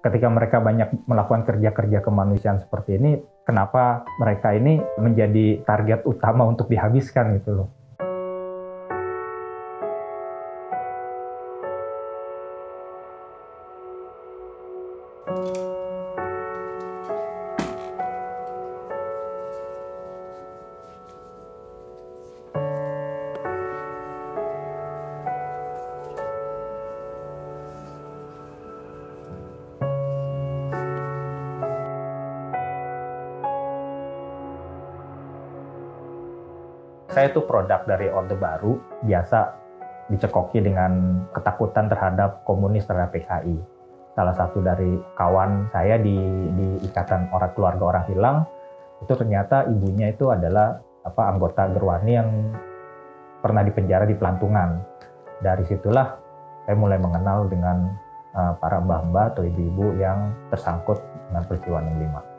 ketika mereka banyak melakukan kerja-kerja kemanusiaan seperti ini, kenapa mereka ini menjadi target utama untuk dihabiskan gitu loh. Saya itu produk dari Orde Baru, biasa dicekoki dengan ketakutan terhadap komunis, terhadap PKI. Salah satu dari kawan saya di Ikatan Keluarga Orang Hilang, itu ternyata ibunya itu adalah anggota Gerwani yang pernah dipenjara di Pelantungan. Dari situlah saya mulai mengenal dengan para mbah-mbah atau ibu-ibu yang tersangkut dengan peristiwa 65.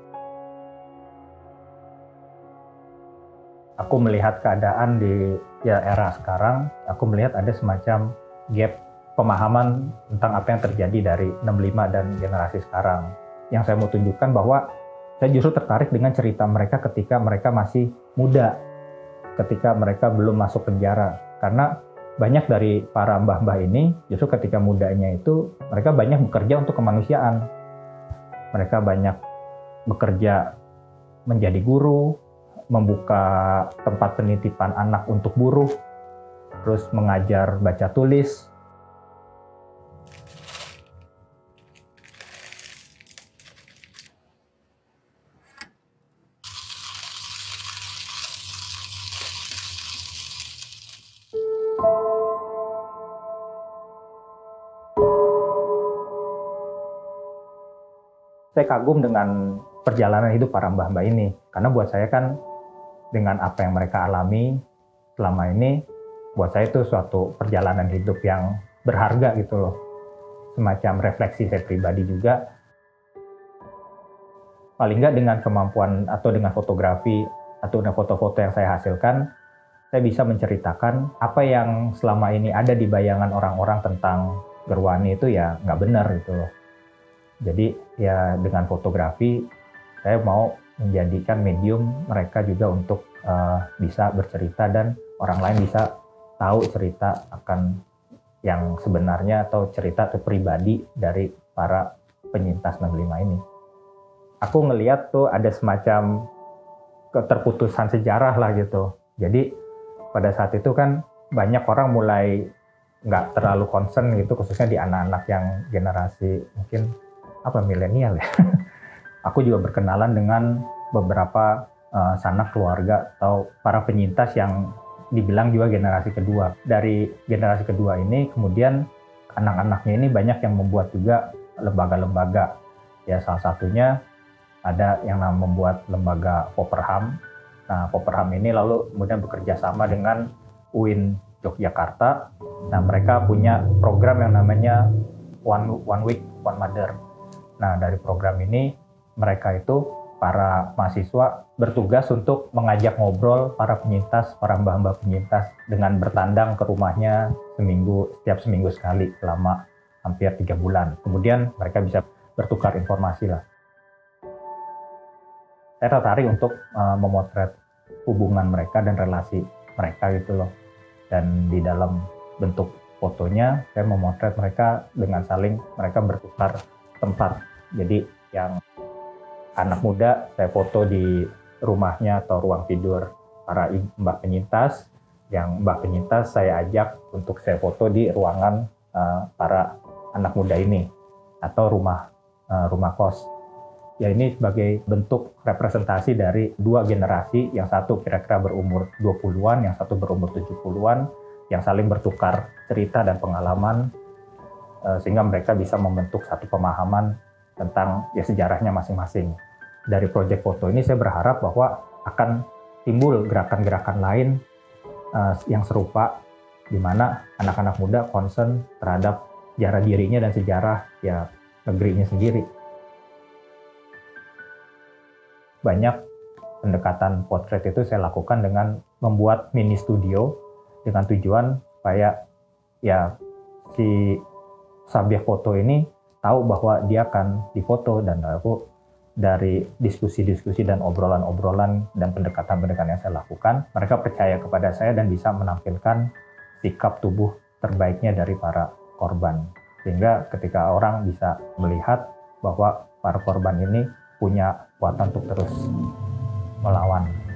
Aku melihat keadaan di era sekarang, aku melihat ada semacam gap pemahaman tentang apa yang terjadi dari 65 dan generasi sekarang. Yang saya mau tunjukkan bahwa saya justru tertarik dengan cerita mereka ketika mereka masih muda, ketika mereka belum masuk penjara. Karena banyak dari para mbah-mbah ini, justru ketika mudanya itu, mereka banyak bekerja untuk kemanusiaan. Mereka banyak bekerja menjadi guru, membuka tempat penitipan anak untuk buruh, terus mengajar baca tulis. Saya kagum dengan perjalanan hidup para mbah-mbah ini, karena buat saya kan dengan apa yang mereka alami selama ini, buat saya itu suatu perjalanan hidup yang berharga gitu loh. Semacam refleksi saya pribadi juga. Paling nggak dengan kemampuan atau dengan fotografi atau dengan foto-foto yang saya hasilkan, saya bisa menceritakan apa yang selama ini ada di bayangan orang-orang tentang Gerwani itu ya nggak benar gitu loh. Jadi ya dengan fotografi, saya mau menjadikan medium mereka juga untuk bisa bercerita dan orang lain bisa tahu cerita akan yang sebenarnya atau cerita atau pribadi dari para penyintas 65 ini. Aku ngelihat tuh ada semacam keterputusan sejarah lah gitu. Jadi pada saat itu kan banyak orang mulai nggak terlalu concern gitu, khususnya di anak-anak yang generasi mungkin milenial ya. Aku juga berkenalan dengan beberapa sanak keluarga atau para penyintas yang dibilang juga generasi kedua. Dari generasi kedua ini kemudian anak-anaknya ini banyak yang membuat juga lembaga-lembaga. Ya salah satunya ada yang membuat lembaga Popperham. Nah Popperham ini lalu kemudian bekerja sama dengan UIN Yogyakarta. Nah mereka punya program yang namanya One Week One Mother. Nah dari program ini mereka itu para mahasiswa bertugas untuk mengajak ngobrol para penyintas, para mbah-mbah penyintas dengan bertandang ke rumahnya setiap seminggu sekali selama hampir 3 bulan. Kemudian mereka bisa bertukar informasi lah. Saya tertarik untuk memotret hubungan mereka dan relasi mereka gitu loh. Dan di dalam bentuk fotonya, saya memotret mereka dengan saling mereka bertukar tempat. Jadi yang anak muda saya foto di rumahnya atau ruang tidur para mbah penyintas. Yang mbah penyintas saya ajak untuk saya foto di ruangan para anak muda ini atau rumah kos. Ya ini sebagai bentuk representasi dari dua generasi, yang satu kira-kira berumur 20-an, yang satu berumur 70-an, yang saling bertukar cerita dan pengalaman sehingga mereka bisa membentuk satu pemahaman tentang sejarahnya masing-masing. Dari proyek foto ini saya berharap bahwa akan timbul gerakan-gerakan lain yang serupa, di mana anak-anak muda concern terhadap sejarah dirinya dan sejarah negerinya sendiri. Banyak pendekatan potret itu saya lakukan dengan membuat mini studio dengan tujuan supaya si subjek foto ini tahu bahwa dia akan difoto, dan aku dari diskusi-diskusi dan obrolan-obrolan dan pendekatan-pendekatan yang saya lakukan, mereka percaya kepada saya dan bisa menampilkan sikap tubuh terbaiknya dari para korban. Sehingga ketika orang bisa melihat bahwa para korban ini punya kekuatan untuk terus melawan.